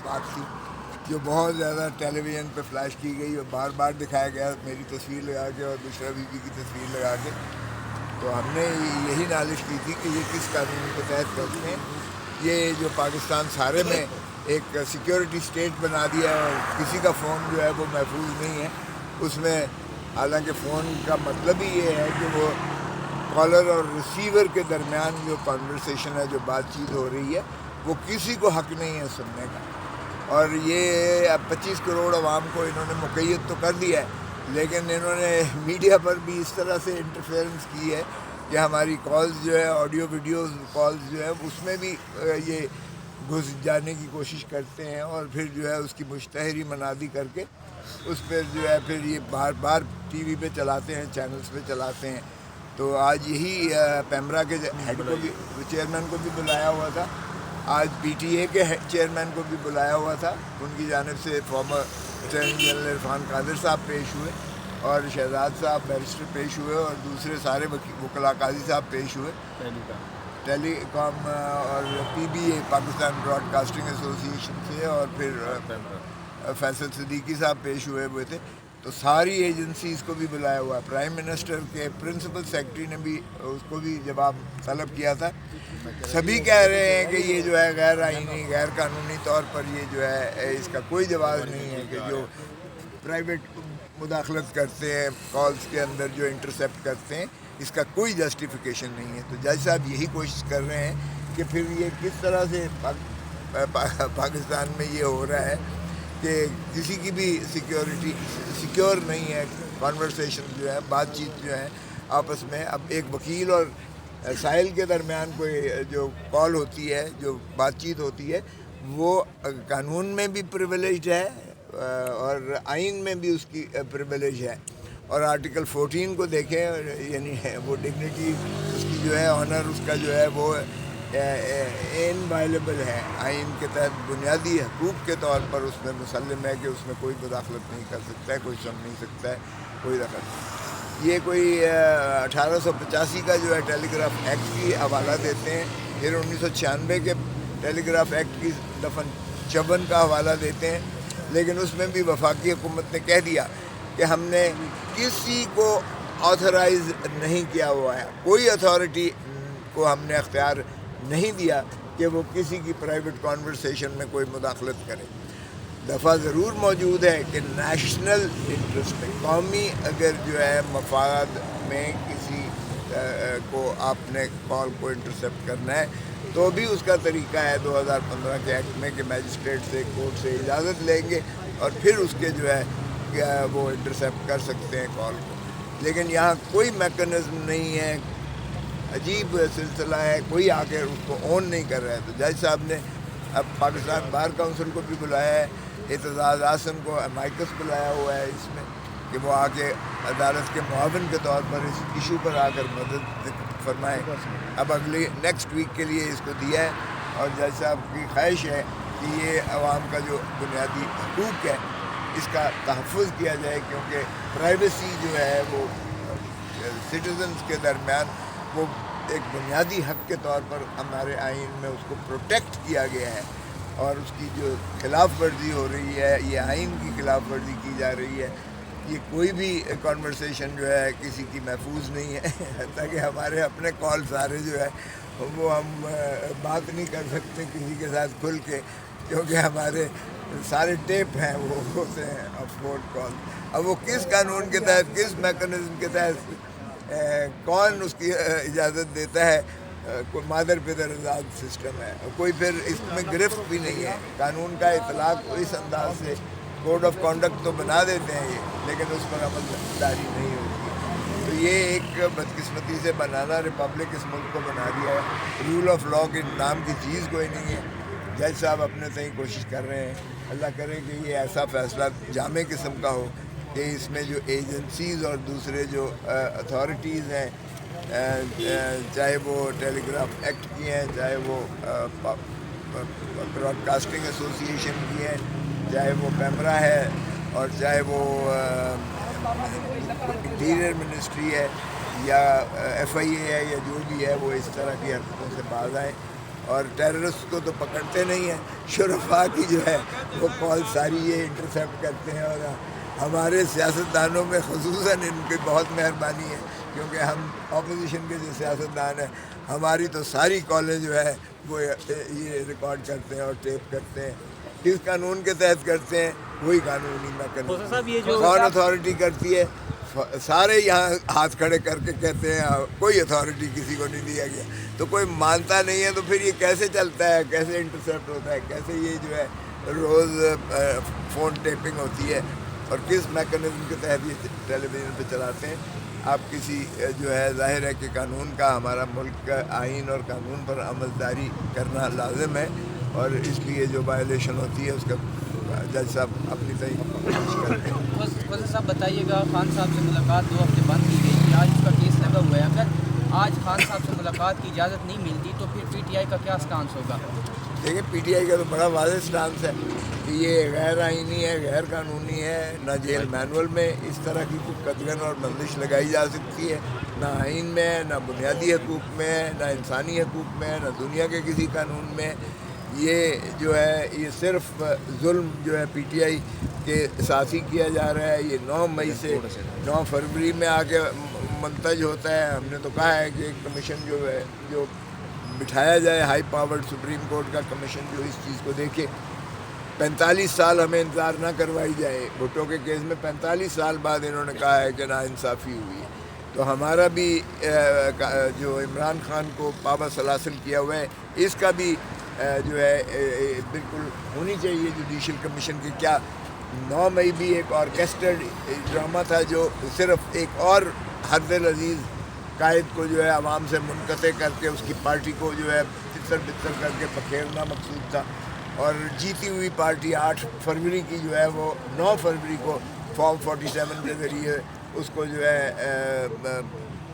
بات تھی جو بہت زیادہ ٹیلی ویژن پہ فلیش کی گئی اور بار بار دکھایا گیا میری تصویر لگا کے اور دوسرا بی بی کی تصویر لگا کے. تو ہم نے یہی نالش کی تھی کہ یہ کس قانون کے تحت کرتے ہیں. یہ جو پاکستان سارے میں ایک سیکیورٹی اسٹیٹ بنا دیا ہے اور کسی کا فون جو ہے وہ محفوظ نہیں ہے اس میں. حالانکہ فون کا مطلب ہی یہ ہے کہ وہ کالر اور ریسیور کے درمیان جو کانورسیشن ہے, جو بات چیت ہو رہی ہے, وہ کسی کو حق نہیں ہے سننے کا. اور یہ اب 25 کروڑ عوام کو انہوں نے مقید تو کر دیا ہے, لیکن انہوں نے میڈیا پر بھی اس طرح سے انٹرفیئرنس کی ہے کہ ہماری کالز جو ہے, آڈیو ویڈیوز کالز جو ہے, اس میں بھی یہ گھس جانے کی کوشش کرتے ہیں اور پھر جو ہے اس کی مشتہری منادی کر کے اس پہ جو ہے پھر یہ بار بار ٹی وی پہ چلاتے ہیں, چینلز پہ چلاتے ہیں. تو آج یہی پیمرا کے ہیڈ کو بھی, چیئرمین کو بھی بلایا ہوا تھا, آج پی ٹی اے کے چیئرمین کو بھی بلایا ہوا تھا. ان کی جانب سے فارمر اٹارنی جنرل عرفان قادر صاحب پیش ہوئے اور شہزاد صاحب بیرسٹر پیش ہوئے اور دوسرے سارے وکلاء قاضی صاحب پیش ہوئے. ٹیلی کام اور پی be a Pakistan Broad casting ایسوسی ایشن سے اور پھر فیصل صدیقی صاحب پیش ہوئے تھے. تو ساری ایجنسیز کو بھی بلایا ہوا ہے. پرائم منسٹر کے پرنسپل سیکرٹری نے بھی اس کو بھی جواب طلب کیا تھا. سبھی کہہ رہے ہیں کہ یہ جو ہے غیر آئینی, غیر قانونی طور پر یہ جو ہے اس کا کوئی جواز نہیں ہے کہ جو پرائیویٹ مداخلت کرتے ہیں کالز کے اندر, جو انٹرسیپٹ کرتے ہیں, اس کا کوئی جسٹیفیکیشن نہیں ہے. تو جج صاحب یہی کوشش کر رہے ہیں کہ پھر یہ کس طرح سے پاکستان میں یہ ہو رہا ہے کہ کسی کی بھی سیکیورٹی سیکیور نہیں ہے. کانورسیشن جو ہے, بات چیت جو ہے آپس میں, اب ایک وکیل اور سائل کے درمیان کوئی جو کال ہوتی ہے, جو بات چیت ہوتی ہے, وہ قانون میں بھی پریویلیجڈ ہے اور آئین میں بھی اس کی پریویلیج ہے. اور آرٹیکل 14 کو دیکھیں, یعنی وہ ڈگنیٹی اس کی جو ہے, آنر اس کا جو ہے وہ انوائلیبل ہے. آئین کے تحت بنیادی حقوق کے طور پر اس میں مسلم ہے کہ اس میں کوئی مداخلت نہیں کر سکتا ہے, کوئی سن نہیں سکتا ہے, کوئی دخل. یہ کوئی 1885 کا جو ہے ٹیلی گراف ایکٹ کی حوالہ دیتے ہیں, پھر 1996 کے ٹیلی گراف ایکٹ کی دفعہ 54 کا حوالہ دیتے ہیں. لیکن اس میں بھی وفاقی حکومت نے کہہ دیا کہ ہم نے کسی کو آتھرائز نہیں کیا ہوا ہے, کوئی اتھارٹی کو ہم نے اختیار نہیں دیا کہ وہ کسی کی پرائیویٹ کانورسیشن میں کوئی مداخلت کرے. دفعہ ضرور موجود ہے کہ نیشنل انٹرسٹ میں, قومی اگر جو ہے مفاد میں کسی کو آپ نے کال کو انٹرسیپٹ کرنا ہے تو بھی اس کا طریقہ ہے 2015 کے ایکٹ میں کہ میجسٹریٹ سے, کورٹ سے اجازت لیں گے اور پھر اس کے جو ہے وہ انٹرسیپٹ کر سکتے ہیں کال کو. لیکن یہاں کوئی میکانزم نہیں ہے, عجیب سلسلہ ہے, کوئی آ کے اس کو آن نہیں کر رہا ہے. تو جج صاحب نے اب پاکستان بار کونسل کو بھی بلایا ہے, اعتزاز احسن کو مائکس بلایا ہوا ہے اس میں کہ وہ آ کے عدالت کے معاون کے طور پر اس ایشو پر آ کر مدد فرمائے. اب اگلی نیکسٹ ویک کے لیے اس کو دیا ہے اور جج صاحب کی خواہش ہے کہ یہ عوام کا جو بنیادی حقوق ہے اس کا تحفظ کیا جائے, کیونکہ پرائیویسی جو ہے وہ سٹیزنز کے درمیان وہ ایک بنیادی حق کے طور پر ہمارے آئین میں اس کو پروٹیکٹ کیا گیا ہے. اور اس کی جو خلاف ورزی ہو رہی ہے, یہ آئین کی خلاف ورزی کی جا رہی ہے. یہ کوئی بھی کانورسیشن جو ہے کسی کی محفوظ نہیں ہے, حتیٰ کہ ہمارے اپنے کال سارے جو ہے وہ ہم بات نہیں کر سکتے کسی کے ساتھ کھل کے, کیونکہ ہمارے سارے ٹیپ ہیں وہ ہوتے ہیں افورڈ کال. اب وہ کس قانون کے تحت, کس میکانزم کے تحت, کون اس کی اجازت دیتا ہے, کوئی مادر پدر آزاد سسٹم ہے, کوئی پھر اس میں گرفت بھی نہیں ہے. قانون کا اطلاق اس انداز سے کوڈ آف کانڈکٹ تو بنا دیتے ہیں یہ, لیکن اس پر عمل داری نہیں ہوتی. تو یہ ایک بدقسمتی سے بنانا ریپبلک اس ملک کو بنا دیا ہے. رول آف لاء کے نام کی چیز کوئی نہیں ہے. جج صاحب اپنے سے ہی کوشش کر رہے ہیں, اللہ کرے کہ یہ ایسا فیصلہ جامع قسم کا ہو کہ اس میں جو ایجنسیز اور دوسرے جو اتھارٹیز ہیں, چاہے وہ ٹیلی گراف ایکٹ کی ہیں, چاہے وہ براڈ کاسٹنگ ایسوسی ایشن کی ہیں, چاہے وہ پیمرا ہے, اور چاہے وہ انٹیریئر منسٹری ہے یا ایف آئی اے ہے, یا جو بھی ہے, وہ اس طرح کی حرکتوں سے باز آئیں اور ٹیررسٹ کو تو پکڑتے نہیں ہیں، شرفاء کی جو ہے وہ کال ساری یہ انٹرسیپٹ کرتے ہیں، اور ہمارے سیاستدانوں میں خصوصاً ان کی بہت مہربانی ہے، کیونکہ ہم اپوزیشن کے جو سیاستدان ہیں ہماری تو ساری کالیں جو ہے وہ یہ ریکارڈ کرتے ہیں اور ٹیپ کرتے ہیں. کس قانون کے تحت کرتے ہیں؟ وہی قانونی میکانزم. کون اتھارٹی کرتی ہے؟ سارے یہاں ہاتھ کھڑے کر کے کہتے ہیں کوئی اتھارٹی کسی کو نہیں دیا گیا. تو کوئی مانتا نہیں ہے تو پھر یہ کیسے چلتا ہے، کیسے انٹرسیپٹ ہوتا ہے، کیسے یہ جو ہے روز فون ٹیپنگ ہوتی ہے، اور کس میکانزم کے تحت یہ ٹیلی ویژن پہ چلاتے ہیں. آپ کسی جو ہے ظاہر ہے کہ قانون کا، ہمارا ملک کا آئین اور قانون پر عمل داری کرنا لازم ہے، اور اس لیے جو وائلیشن ہوتی ہے اس کا جج صاحب اپنی تحقیق کرتے ہیں. فضل صاحب بتائیے گا، خان صاحب سے ملاقات 2 ہفتے بند کی گئی تھی، آج اس کا کیس لگا ہوا ہے. اگر آج خان صاحب سے ملاقات کی اجازت نہیں ملتی تو پھر پی ٹی آئی کا کیا سٹانس ہوگا؟ دیکھیں پی ٹی آئی کا تو بڑا واضح سٹانس ہے کہ یہ غیر آئینی ہے، غیر قانونی ہے. نہ جیل مینول میں اس طرح کی کوئی قدغن اور بندش لگائی جا سکتی ہے، نہ آئین میں ہے، نہ بنیادی حقوق میں ہے، نہ انسانی حقوق میں ہے، نہ دنیا کے کسی قانون میں. یہ جو ہے یہ صرف ظلم جو ہے پی ٹی آئی کے ساتھ ہی کیا جا رہا ہے. یہ 9 مئی سے 9 فروری میں آ کے منتج ہوتا ہے. ہم نے تو کہا ہے کہ ایک کمیشن جو ہے جو بٹھایا جائے، ہائی پاورڈ سپریم کورٹ کا کمیشن جو اس چیز کو دیکھے. 45 سال ہمیں انتظار نہ کروائی جائے. بھٹو کے کیس میں 45 سال بعد انہوں نے کہا ہے کہ ناانصافی ہوئی ہے. تو ہمارا بھی جو عمران خان کو پابند سلاسل کیا ہوا ہے، اس کا بھی جو ہے بالکل ہونی چاہیے جوڈیشل کمیشن کی. کیا 9 مئی بھی ایک آرکیسٹرڈ ڈرامہ تھا جو صرف ایک اور حرد العزیز قائد کو جو ہے عوام سے منقطع کر کے اس کی پارٹی کو جو ہے تتر بتر کر کے بکھیرنا مقصود تھا، اور جیتی ہوئی پارٹی 8 فروری کی جو ہے وہ 9 فروری کو فارم 47 کے ذریعے اس کو جو ہے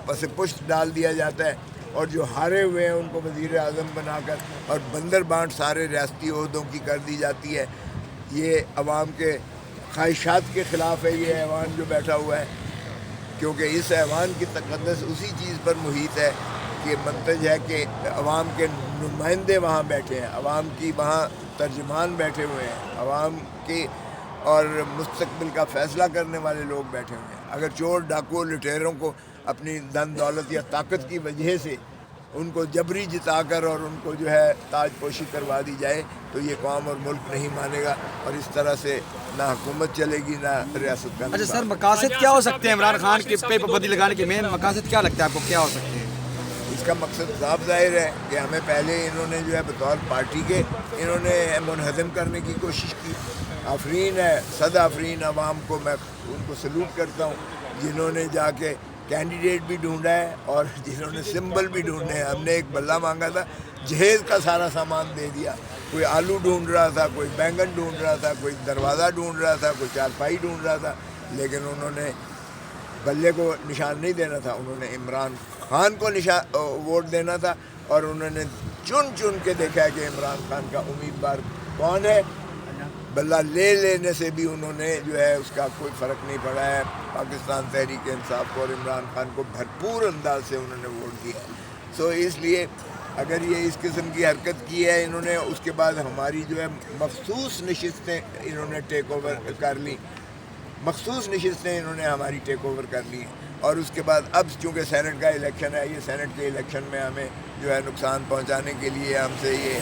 پس پشت ڈال دیا جاتا ہے، اور جو ہارے ہوئے ہیں ان کو وزیر اعظم بنا کر اور بندر بانٹ سارے ریاستی عہدوں کی کر دی جاتی ہے. یہ عوام کے خواہشات کے خلاف ہے یہ ایوان جو بیٹھا ہوا ہے، کیونکہ اس ایوان کی تقدس اسی چیز پر محیط ہے کہ منتج ہے کہ عوام کے نمائندے وہاں بیٹھے ہیں، عوام کی وہاں ترجمان بیٹھے ہوئے ہیں، عوام کی اور مستقبل کا فیصلہ کرنے والے لوگ بیٹھے ہوئے ہیں. اگر چور ڈاکو لٹیروں کو اپنی دن دولت یا طاقت کی وجہ سے ان کو جبری جتا کر اور ان کو جو ہے تاج پوشی کروا دی جائے تو یہ قوم اور ملک نہیں مانے گا، اور اس طرح سے نہ حکومت چلے گی نہ ریاست کا. اچھا سر، مقاصد کیا ہو سکتے ہیں عمران خان کے پہ پابندی لگانے کے؟ مین مقاصد کیا لگتا ہے آپ کو کیا ہو سکتے ہیں؟ اس کا مقصد صاف ظاہر ہے کہ ہمیں پہلے انہوں نے جو ہے بطور پارٹی کے انہوں نے منہدم کرنے کی کوشش کی. آفرین ہے، صد آفرین عوام کو، میں ان کو سلوٹ کرتا ہوں جنہوں نے جا کے کینڈیڈیٹ بھی ڈھونڈا ہے اور جنہوں نے سمبل بھی ڈھونڈے ہیں. ہم نے ایک بلہ مانگا تھا، جہیز کا سارا سامان دے دیا. کوئی آلو ڈھونڈ رہا تھا، کوئی بینگن ڈھونڈ رہا تھا، کوئی دروازہ ڈھونڈ رہا تھا، کوئی چارپائی ڈھونڈ رہا تھا، لیکن انہوں نے بلے کو نشان نہیں دینا تھا. انہوں نے عمران خان کو ووٹ دینا تھا، اور انہوں نے چن چن کے دیکھا ہے کہ عمران خان کا امیدوار کون ہے. بلہ لے لینے سے بھی انہوں نے جو ہے اس کا کوئی فرق نہیں پڑا ہے. پاکستان تحریک انصاف کو اور عمران خان کو بھرپور انداز سے انہوں نے ووٹ دیا. سو اس لیے اگر یہ اس قسم کی حرکت کی ہے انہوں نے، اس کے بعد ہماری جو ہے مخصوص نشستیں انہوں نے ٹیک اوور کر لی، مخصوص نشستیں انہوں نے ہماری ٹیک اوور کر لی ہیں. اور اس کے بعد اب چونکہ سینٹ کا الیکشن ہے، یہ سینٹ کے الیکشن میں ہمیں جو ہے نقصان پہنچانے کے لیے ہم سے یہ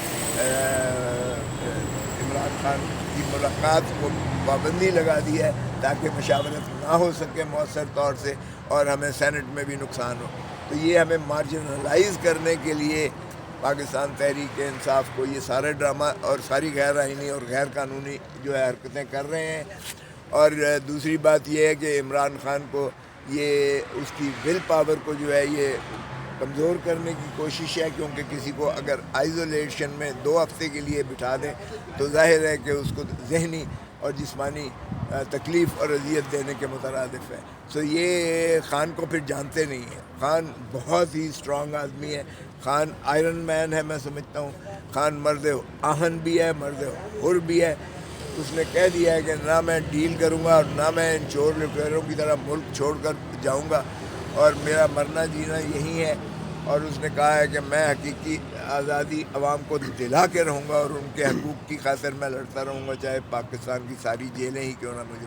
عمران خان کی ملاقات کو پابندی لگا دی ہے تاکہ مشاورت نہ ہو سکے مؤثر طور سے اور ہمیں سینٹ میں بھی نقصان ہو. تو یہ ہمیں مارجنلائز کرنے کے لیے پاکستان تحریک انصاف کو یہ سارے ڈرامہ اور ساری غیر آئینی اور غیر قانونی جو ہے حرکتیں کر رہے ہیں. اور دوسری بات یہ ہے کہ عمران خان کو یہ اس کی ول پاور کو جو ہے یہ کمزور کرنے کی کوشش ہے، کیونکہ کسی کو اگر آئزولیشن میں 2 ہفتے کے لیے بٹھا دیں تو ظاہر ہے کہ اس کو ذہنی اور جسمانی تکلیف اور اذیت دینے کے مترادف ہے. سو یہ خان کو پھر جانتے نہیں ہیں. خان بہت ہی اسٹرانگ آدمی ہے، خان آئرن مین ہے میں سمجھتا ہوں. خان مرد آہن بھی ہے، مرد حر بھی ہے. اس نے کہہ دیا ہے کہ نہ میں ڈیل کروں گا اور نہ میں ان چور لٹیروں کی طرح ملک چھوڑ کر جاؤں گا، اور میرا مرنا جینا یہی ہے. اور اس نے کہا ہے کہ میں حقیقی آزادی عوام کو دلا کے رہوں گا اور ان کے حقوق کی خاطر میں لڑتا رہوں گا، چاہے پاکستان کی ساری جیلیں ہی کیوں نہ مجھے